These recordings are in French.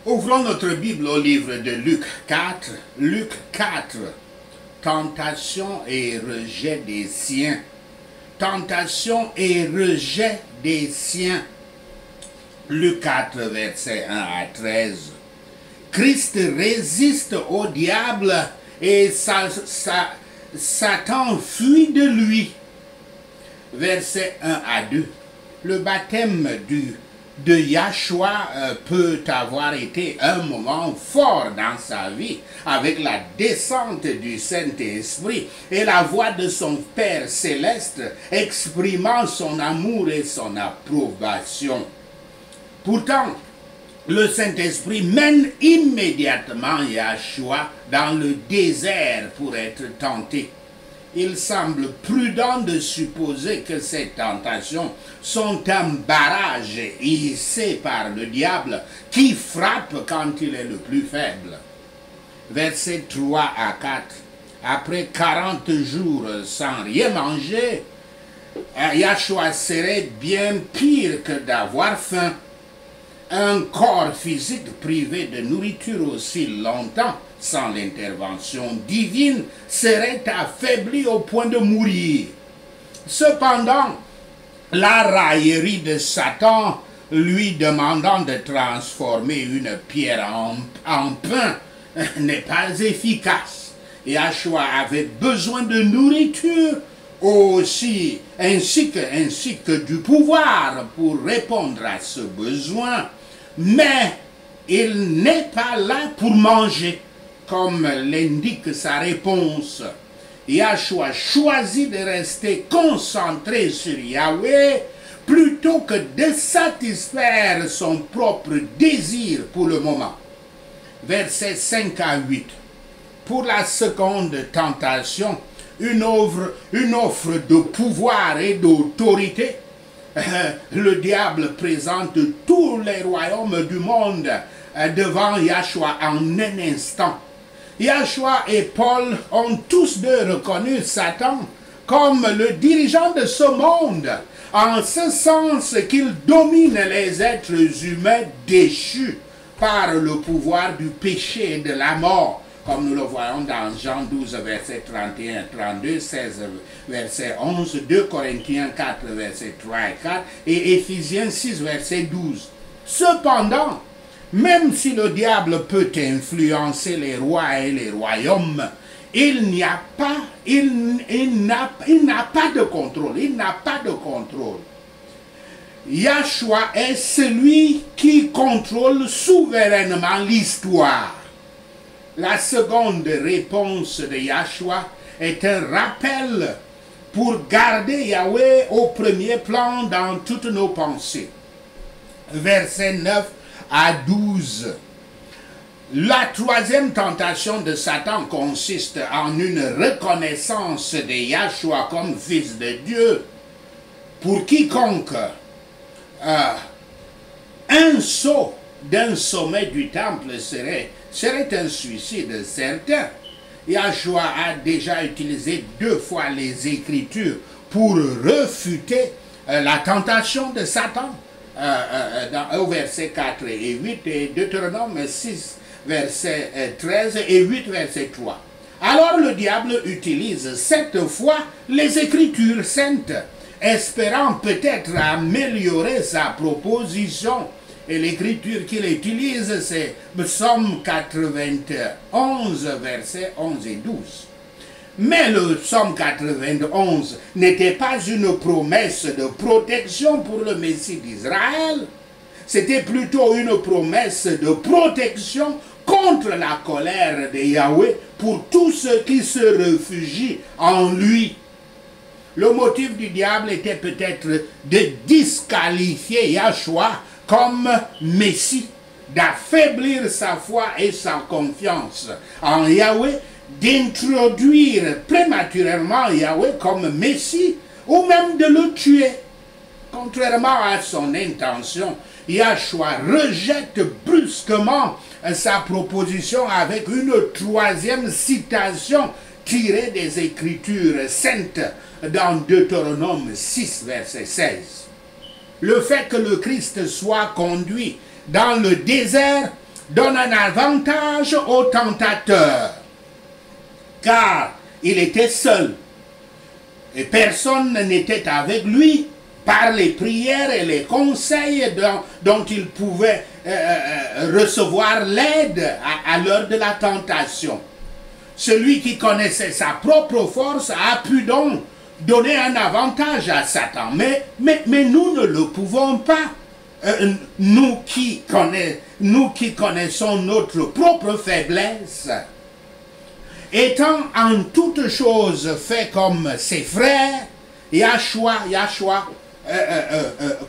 Ouvrons notre Bible au livre de Luc 4. Luc 4. Tentation et rejet des siens. Tentation et rejet des siens. Luc 4, versets 1 à 13. Christ résiste au diable et Satan fuit de lui. Versets 1 à 2. Le baptême de Yahshua peut avoir été un moment fort dans sa vie, avec la descente du Saint-Esprit et la voix de son Père céleste exprimant son amour et son approbation. Pourtant, le Saint-Esprit mène immédiatement Yahshua dans le désert pour être tenté. Il semble prudent de supposer que ces tentations sont un barrage hissé par le diable qui frappe quand il est le plus faible. Versets 3 à 4. Après 40 jours sans rien manger, Yahshua serait bien pire que d'avoir faim. Un corps physique privé de nourriture aussi longtemps, sans l'intervention divine, serait affaibli au point de mourir. Cependant, la raillerie de Satan, lui demandant de transformer une pierre en pain, n'est pas efficace. Yahshua avait besoin de nourriture aussi, ainsi que du pouvoir pour répondre à ce besoin. Mais il n'est pas là pour manger, comme l'indique sa réponse. Yahshua choisit de rester concentré sur Yahweh plutôt que de satisfaire son propre désir pour le moment. Versets 5 à 8. Pour la seconde tentation, une offre de pouvoir et d'autorité. Le diable présente tous les royaumes du monde devant Yahshua en un instant. Yahshua et Paul ont tous deux reconnu Satan comme le dirigeant de ce monde, en ce sens qu'il domine les êtres humains déchus par le pouvoir du péché et de la mort, comme nous le voyons dans Jean 12, verset 31, 32, 16, verset 11, 2 Corinthiens 4, verset 3 et 4, et Éphésiens 6, verset 12. Cependant, même si le diable peut influencer les rois et les royaumes, il n'a pas de contrôle. Il n'a pas de contrôle. Yahshua est celui qui contrôle souverainement l'histoire. La seconde réponse de Yahshua est un rappel pour garder Yahweh au premier plan dans toutes nos pensées. Versets 9 à 12. La troisième tentation de Satan consiste en une reconnaissance de Yahshua comme fils de Dieu. Pour quiconque, un saut d'un sommet du temple serait un suicide certain. Yahshua a déjà utilisé 2 fois les Écritures pour refuter la tentation de Satan. Au verset 4 et 8 et Deutéronome 6 verset 13 et 8 verset 3. Alors le diable utilise cette fois les Écritures saintes, espérant peut-être améliorer sa proposition. Et l'écriture qu'il utilise, c'est Psaume 91 verset 11 et 12. Mais le psaume 91 n'était pas une promesse de protection pour le Messie d'Israël. C'était plutôt une promesse de protection contre la colère de Yahweh pour tous ceux qui se réfugient en lui. Le motif du diable était peut-être de disqualifier Yahshua comme Messie, d'affaiblir sa foi et sa confiance en Yahweh, d'introduire prématurément Yahweh comme Messie ou même de le tuer. Contrairement à son intention, Yahshua rejette brusquement sa proposition avec une troisième citation tirée des Écritures saintes dans Deutéronome 6, verset 16. Le fait que le Christ soit conduit dans le désert donne un avantage au tentateur, car il était seul et personne n'était avec lui par les prières et les conseils dont il pouvait recevoir l'aide à l'heure de la tentation. Celui qui connaissait sa propre force a pu donc donner un avantage à Satan. Mais nous ne le pouvons pas. Nous qui connaissons notre propre faiblesse, étant en toutes choses fait comme ses frères, Yahshua,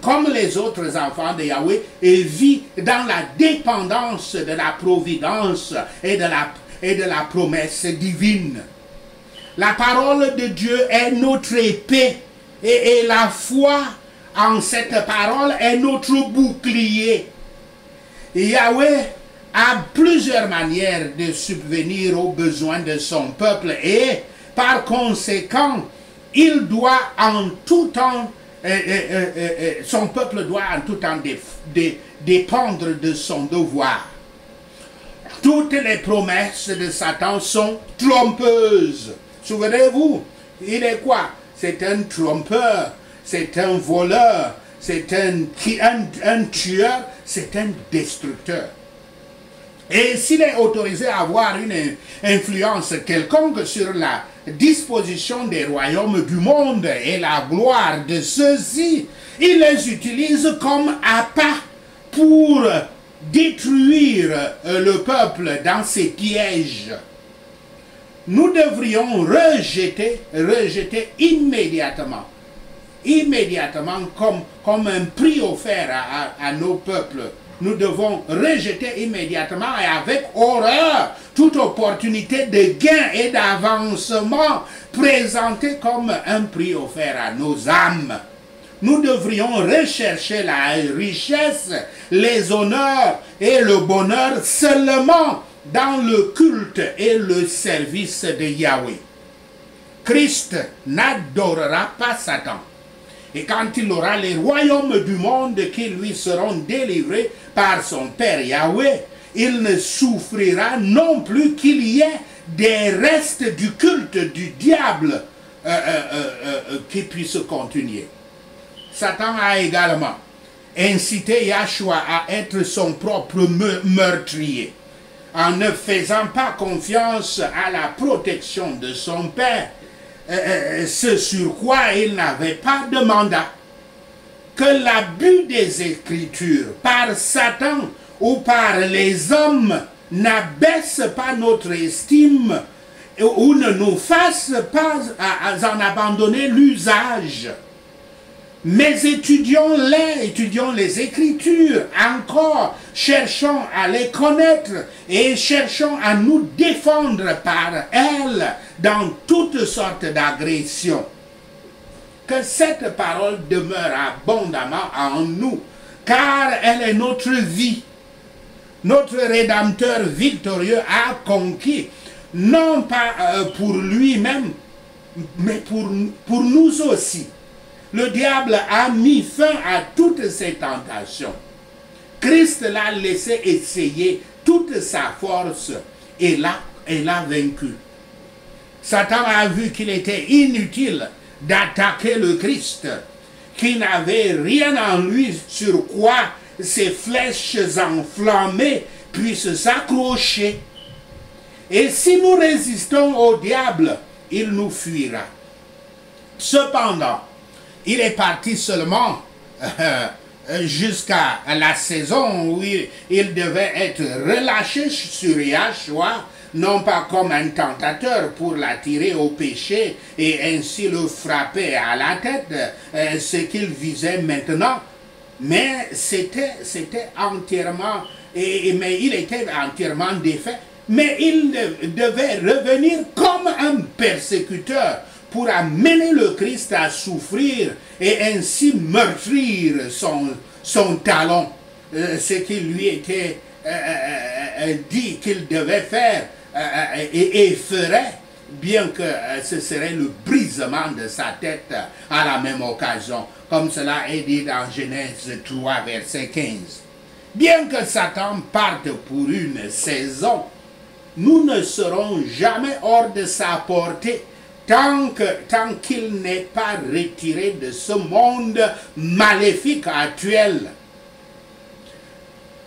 comme les autres enfants de Yahweh, et vit dans la dépendance de la providence et de la promesse divine. La parole de Dieu est notre épée et la foi en cette parole est notre bouclier. Yahweh a plusieurs manières de subvenir aux besoins de son peuple et par conséquent, il doit en tout temps, son peuple doit en tout temps dépendre de son devoir. Toutes les promesses de Satan sont trompeuses. Souvenez-vous, il est quoi? C'est un trompeur, c'est un voleur, c'est un tueur, c'est un destructeur. Et s'il est autorisé à avoir une influence quelconque sur la disposition des royaumes du monde et la gloire de ceux-ci, il les utilise comme appât pour détruire le peuple dans ses pièges. Nous devrions rejeter immédiatement comme un prix offert à nos peuples. Nous devons rejeter immédiatement et avec horreur toute opportunité de gain et d'avancement présentée comme un prix offert à nos âmes. Nous devrions rechercher la richesse, les honneurs et le bonheur seulement dans le culte et le service de Yahweh. Christ n'adorera pas Satan. Et quand il aura les royaumes du monde qui lui seront délivrés par son Père Yahweh, il ne souffrira non plus qu'il y ait des restes du culte du diable qui puissent continuer. Satan a également incité Yahshua à être son propre meurtrier, en ne faisant pas confiance à la protection de son Père, ce sur quoi il n'avait pas de mandat. Que l'abus des Écritures par Satan ou par les hommes n'abaisse pas notre estime ou ne nous fasse pas en abandonner l'usage. Mais étudions les Écritures encore, cherchons à les connaître et cherchons à nous défendre par elles dans toutes sortes d'agressions. Que cette parole demeure abondamment en nous, car elle est notre vie. Notre Rédempteur victorieux a conquis, non pas pour lui-même, mais pour nous aussi. Le diable a mis fin à toutes ses tentations. Christ l'a laissé essayer toute sa force et l'a vaincu. Satan a vu qu'il était inutile d'attaquer le Christ, qui n'avait rien en lui sur quoi ses flèches enflammées puissent s'accrocher. Et si nous résistons au diable, il nous fuira. Cependant, il est parti seulement jusqu'à la saison où il devait être relâché sur Yahshua, non pas comme un tentateur pour l'attirer au péché et ainsi le frapper à la tête, ce qu'il visait maintenant, mais c'était entièrement, mais il était entièrement défait, mais il devait revenir comme un persécuteur pour amener le Christ à souffrir et ainsi meurtrir son talon, ce qui lui était dit qu'il devait faire et ferait, bien que ce serait le brisement de sa tête à la même occasion, comme cela est dit dans Genèse 3, verset 15. Bien que Satan parte pour une saison, nous ne serons jamais hors de sa portée tant qu'il n'est pas retiré de ce monde maléfique actuel.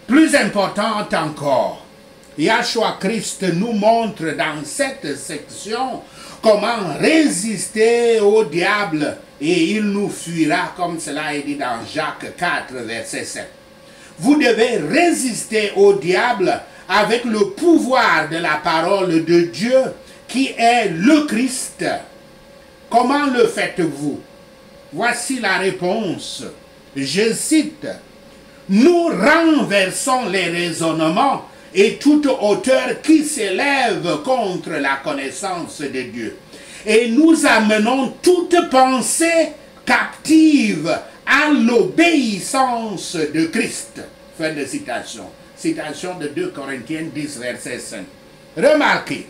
Plus important encore, Yahshua Christ nous montre dans cette section comment résister au diable et il nous fuira, comme cela est dit dans Jacques 4, verset 7. Vous devez résister au diable avec le pouvoir de la parole de Dieu qui est le Christ. Comment le faites-vous? Voici la réponse. Je cite: nous renversons les raisonnements et toute hauteur qui s'élève contre la connaissance de Dieu. Et nous amenons toute pensée captive à l'obéissance de Christ. Fin de citation. Citation de 2 Corinthiens 10, verset 5. Remarquez,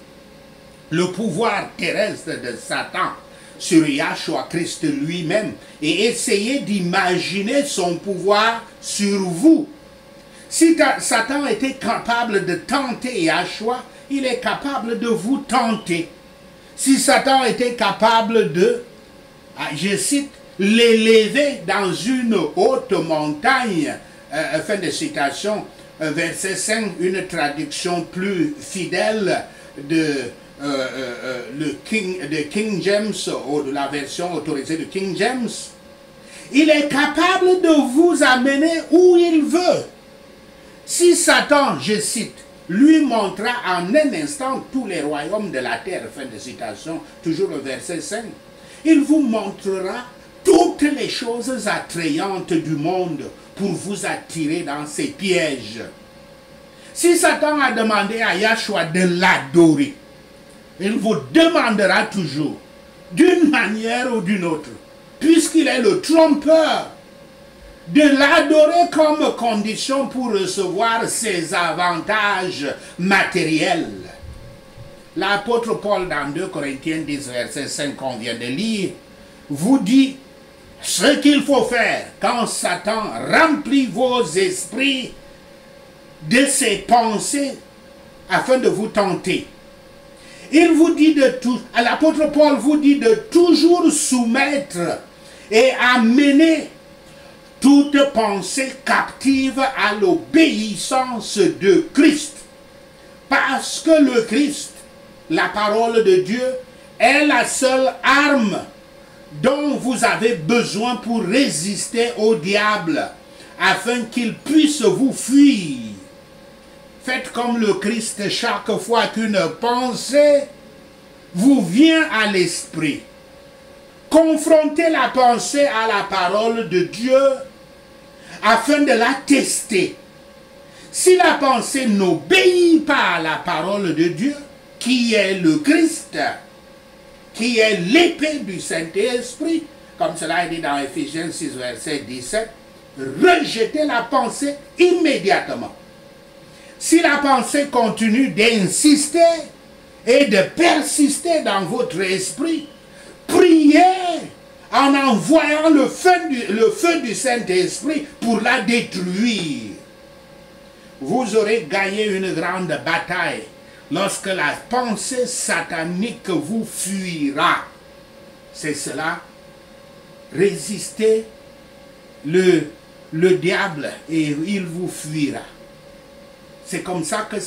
le pouvoir terrestre de Satan sur Yahshua Christ lui-même et essayez d'imaginer son pouvoir sur vous. Si Satan était capable de tenter Yahshua, il est capable de vous tenter. Si Satan était capable de, je cite, l'élever dans une haute montagne, fin de citation, verset 5, une traduction plus fidèle de King James, ou de la version autorisée de King James, il est capable de vous amener où il veut. Si Satan, je cite, lui montra en un instant tous les royaumes de la terre, fin de citation, toujours le verset 5, il vous montrera toutes les choses attrayantes du monde pour vous attirer dans ses pièges. Si Satan a demandé à Yahshua de l'adorer, il vous demandera toujours, d'une manière ou d'une autre, puisqu'il est le trompeur, de l'adorer comme condition pour recevoir ses avantages matériels. L'apôtre Paul dans 2 Corinthiens 10, verset 5 qu'on vient de lire, vous dit ce qu'il faut faire quand Satan remplit vos esprits de ses pensées afin de vous tenter. Il vous dit de tout, l'apôtre Paul vous dit de toujours soumettre et amener toute pensée captive à l'obéissance de Christ. Parce que le Christ, la parole de Dieu, est la seule arme dont vous avez besoin pour résister au diable, afin qu'il puisse vous fuir. Faites comme le Christ chaque fois qu'une pensée vous vient à l'esprit. Confrontez la pensée à la parole de Dieu afin de la tester. Si la pensée n'obéit pas à la parole de Dieu, qui est le Christ, qui est l'épée du Saint-Esprit, comme cela est dit dans Ephésiens 6, verset 17, rejetez la pensée immédiatement. Si la pensée continue d'insister et de persister dans votre esprit, priez en envoyant le feu du Saint-Esprit pour la détruire. Vous aurez gagné une grande bataille lorsque la pensée satanique vous fuira. C'est cela. Résistez le diable et il vous fuira. C'est comme ça que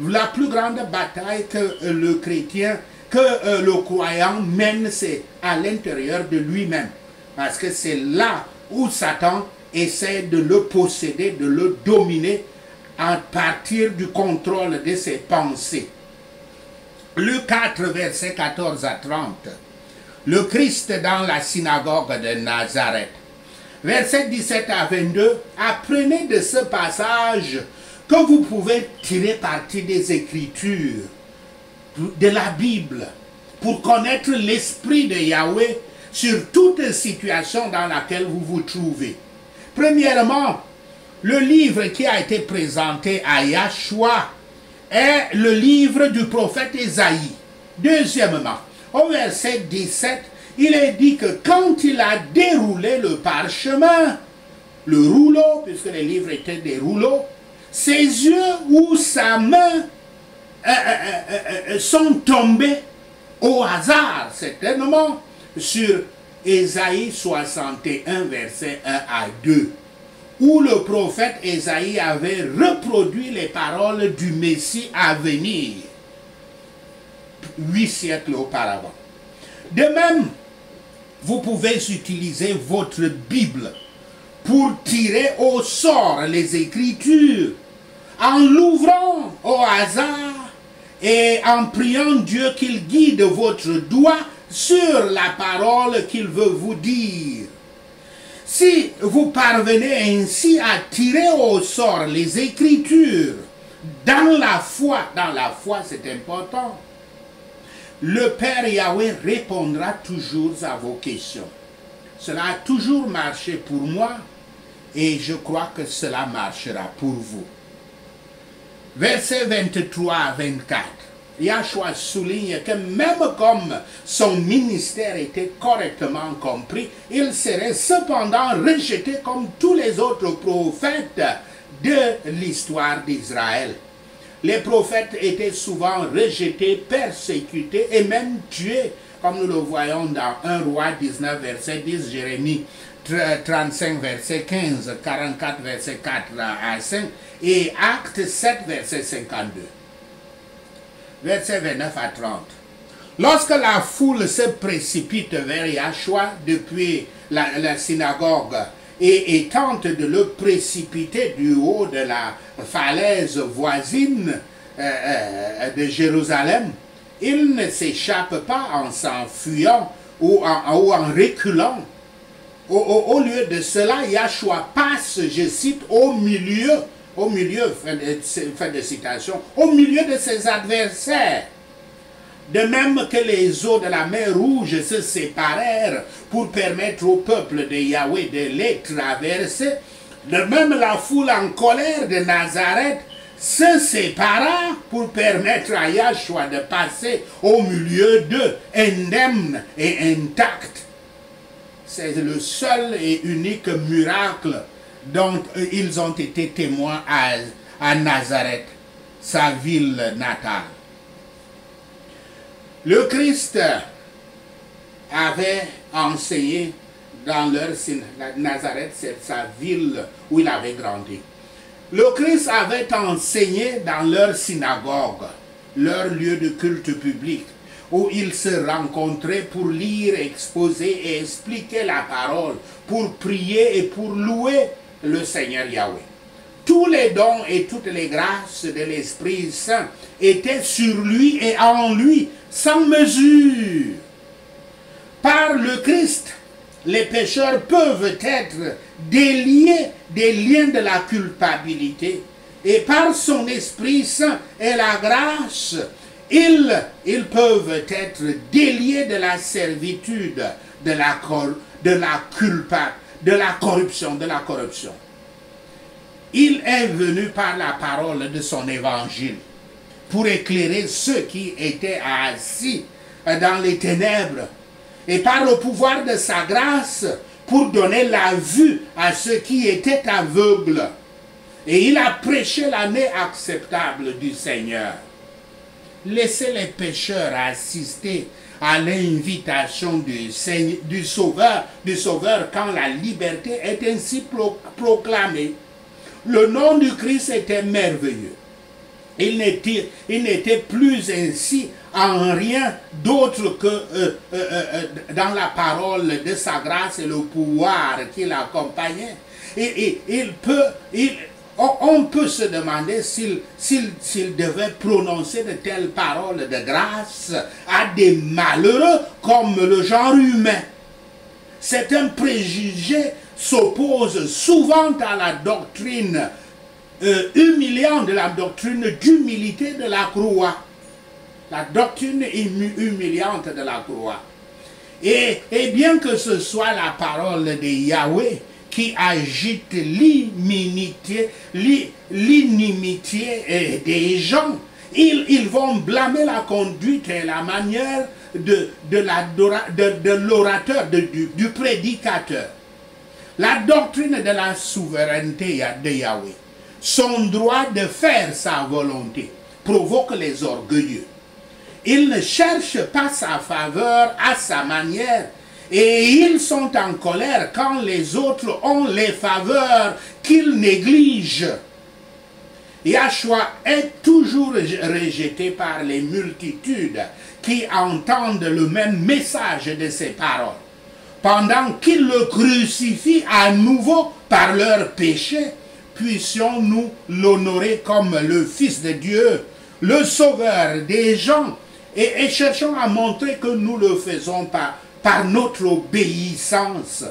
la plus grande bataille que le chrétien, que le croyant mène, c'est à l'intérieur de lui-même. Parce que c'est là où Satan essaie de le posséder, de le dominer à partir du contrôle de ses pensées. Luc 4, versets 14 à 30. Le Christ dans la synagogue de Nazareth. Versets 17 à 22. Apprenez de ce passage que vous pouvez tirer parti des Écritures, de la Bible, pour connaître l'esprit de Yahweh sur toute situation dans laquelle vous vous trouvez. Premièrement, le livre qui a été présenté à Yahshua est le livre du prophète Ésaïe. Deuxièmement, au verset 17, il est dit que quand il a déroulé le parchemin, le rouleau, puisque les livres étaient des rouleaux, ses yeux ou sa main sont tombés au hasard, certainement, sur Ésaïe 61, verset 1 à 2, où le prophète Ésaïe avait reproduit les paroles du Messie à venir, 8 siècles auparavant. De même, vous pouvez utiliser votre Bible pour tirer au sort les Écritures, en l'ouvrant au hasard et en priant Dieu qu'il guide votre doigt sur la parole qu'il veut vous dire. Si vous parvenez ainsi à tirer au sort les Écritures dans la foi c'est important, le Père Yahweh répondra toujours à vos questions. Cela a toujours marché pour moi et je crois que cela marchera pour vous. Versets 23 à 24. Yahshua souligne que même comme son ministère était correctement compris, il serait cependant rejeté comme tous les autres prophètes de l'histoire d'Israël. Les prophètes étaient souvent rejetés, persécutés et même tués, comme nous le voyons dans 1 Roi 19, verset 10, Jérémie 35, verset 15, 44, verset 4 à 5, et Actes 7, verset 52. Verset 29 à 30. Lorsque la foule se précipite vers Yahshua depuis la synagogue et tente de le précipiter du haut de la falaise voisine de Jérusalem, il ne s'échappe pas en s'enfuyant ou en reculant. Au lieu de cela, Yahshua passe, je cite, au milieu, fin de citation, au milieu de ses adversaires. De même que les eaux de la mer Rouge se séparèrent pour permettre au peuple de Yahweh de les traverser, de même la foule en colère de Nazareth se sépara pour permettre à Yahshua de passer au milieu d'eux, indemne et intact. C'est le seul et unique miracle dont ils ont été témoins à Nazareth, sa ville natale. Le Christ avait enseigné dans leur synagogue. Nazareth, c'est sa ville où il avait grandi. Le Christ avait enseigné dans leur synagogue, leur lieu de culte public, où ils se rencontraient pour lire, exposer et expliquer la parole, pour prier et pour louer le Seigneur Yahweh. Tous les dons et toutes les grâces de l'Esprit Saint étaient sur lui et en lui, sans mesure. Par le Christ, les pécheurs peuvent être déliés des liens de la culpabilité. Et par son Esprit Saint et la grâce, ils peuvent être déliés de la servitude, de la corruption. Il est venu par la parole de son évangile pour éclairer ceux qui étaient assis dans les ténèbres et par le pouvoir de sa grâce pour donner la vue à ceux qui étaient aveugles. Et il a prêché l'année acceptable du Seigneur. Laissez les pécheurs assister à l'invitation du Sauveur quand la liberté est ainsi proclamée. Le nom du Christ était merveilleux. Il n'était plus ainsi en rien d'autre que dans la parole de sa grâce et le pouvoir qui l'accompagnait. Et on peut se demander s'il devait prononcer de telles paroles de grâce à des malheureux comme le genre humain. Certains préjugés s'opposent souvent à la doctrine humiliante, de la doctrine d'humilité de la croix. La doctrine humiliante de la croix. Et bien que ce soit la parole de Yahweh qui agite l'inimitié des gens, ils vont blâmer la conduite et la manière de l'orateur, du prédicateur. La doctrine de la souveraineté de Yahweh, son droit de faire sa volonté, provoque les orgueilleux. Ils ne cherchent pas sa faveur à sa manière et ils sont en colère quand les autres ont les faveurs qu'ils négligent. Yahshua est toujours rejeté par les multitudes qui entendent le même message de ses paroles, pendant qu'ils le crucifient à nouveau par leurs péchés. Puissions-nous l'honorer comme le Fils de Dieu, le Sauveur des gens, et cherchons à montrer que nous le faisons par notre obéissance.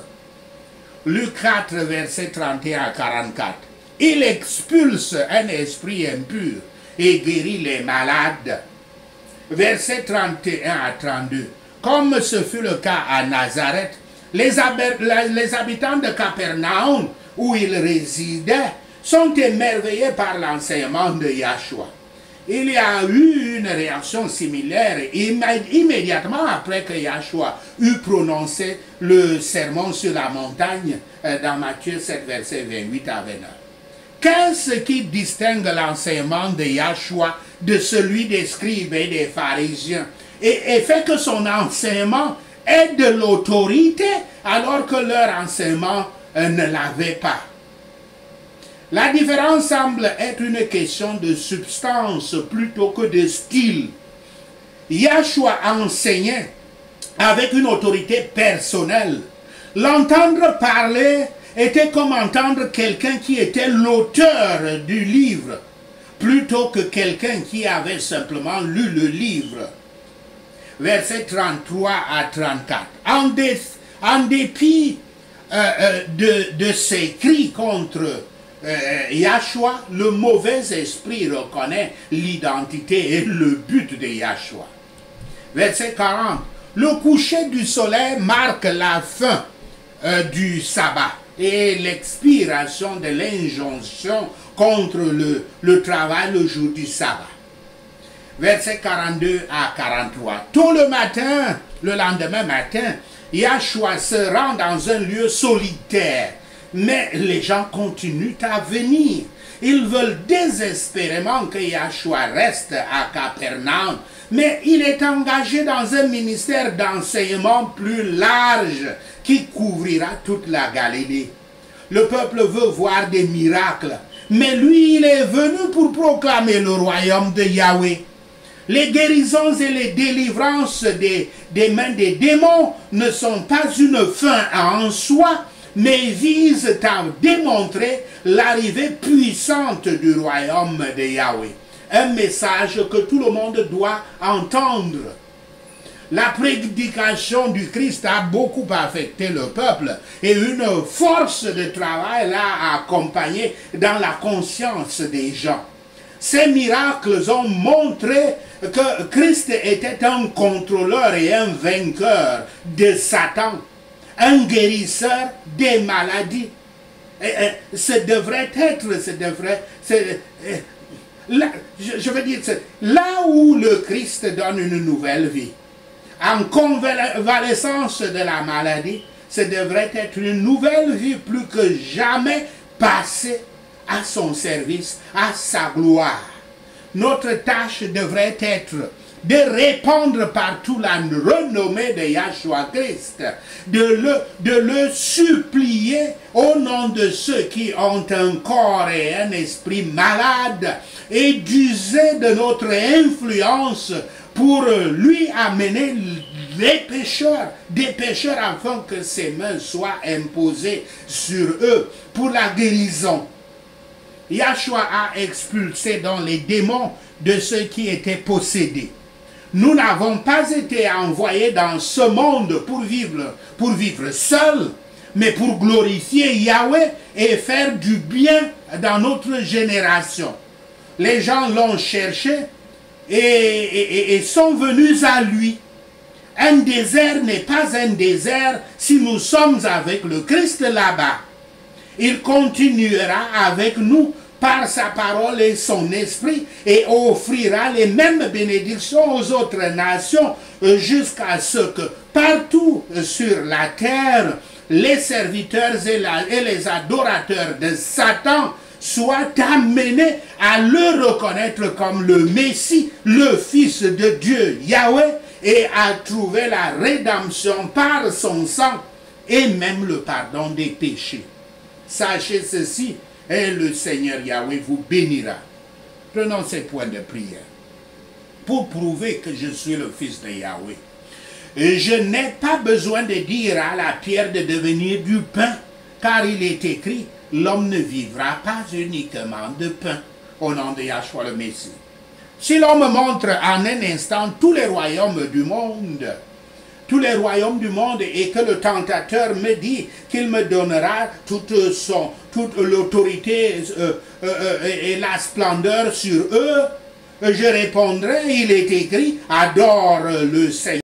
Luc 4, versets 31 à 44. Il expulse un esprit impur et guérit les malades. Versets 31 à 32. Comme ce fut le cas à Nazareth, les habitants de Capernaum, où il résidait, sont émerveillés par l'enseignement de Yahshua. Il y a eu une réaction similaire immédiatement après que Yahshua eut prononcé le sermon sur la montagne dans Matthieu 7, versets 28 à 29. Qu'est-ce qui distingue l'enseignement de Yahshua de celui des scribes et des pharisiens et fait que son enseignement est de l'autorité alors que leur enseignement ne l'avait pas? La différence semble être une question de substance plutôt que de style. Yahshua enseignait avec une autorité personnelle. L'entendre parler était comme entendre quelqu'un qui était l'auteur du livre, plutôt que quelqu'un qui avait simplement lu le livre. Versets 33 à 34. En dépit de ses cris contre Yahshua, le mauvais esprit reconnaît l'identité et le but de Yahshua. Verset 40. Le coucher du soleil marque la fin du sabbat et l'expiration de l'injonction contre le travail le jour du sabbat. Verset 42 à 43. Tôt le matin, le lendemain matin, Yahshua se rend dans un lieu solitaire. Mais les gens continuent à venir. Ils veulent désespérément que Yahshua reste à Capernaum. Mais il est engagé dans un ministère d'enseignement plus large qui couvrira toute la Galilée. Le peuple veut voir des miracles. Mais lui, il est venu pour proclamer le royaume de Yahweh. Les guérisons et les délivrances des mains des démons ne sont pas une fin en soi, mais visent à démontrer l'arrivée puissante du royaume de Yahweh. Un message que tout le monde doit entendre. La prédication du Christ a beaucoup affecté le peuple et une force de travail l'a accompagné dans la conscience des gens. Ces miracles ont montré que Christ était un contrôleur et un vainqueur de Satan, un guérisseur des maladies. Je veux dire, là où le Christ donne une nouvelle vie, en convalescence de la maladie, ce devrait être une nouvelle vie plus que jamais passée à son service, à sa gloire. Notre tâche devrait être de répandre partout la renommée de Yahshua Christ, de le supplier au nom de ceux qui ont un corps et un esprit malade et d'user de notre influence pour lui amener des pécheurs afin que ses mains soient imposées sur eux pour la guérison. Yahshua a expulsé dans les démons de ceux qui étaient possédés. Nous n'avons pas été envoyés dans ce monde pour vivre seuls, mais pour glorifier Yahweh et faire du bien dans notre génération. Les gens l'ont cherché et sont venus à lui. Un désert n'est pas un désert si nous sommes avec le Christ là-bas. Il continuera avec nous par sa parole et son esprit et offrira les mêmes bénédictions aux autres nations jusqu'à ce que partout sur la terre, les serviteurs et les adorateurs de Satan soient amenés à le reconnaître comme le Messie, le Fils de Dieu, Yahweh, et à trouver la rédemption par son sang et même le pardon des péchés. Sachez ceci, et le Seigneur Yahweh vous bénira. Prenons ces points de prière pour prouver que je suis le Fils de Yahweh. Et je n'ai pas besoin de dire à la pierre de devenir du pain, car il est écrit, l'homme ne vivra pas uniquement de pain, au nom de Yahshua le Messie. Si l'on me montre en un instant tous les royaumes du monde, et que le tentateur me dit qu'il me donnera toute l'autorité et la splendeur sur eux, je répondrai, il est écrit, adore le Seigneur.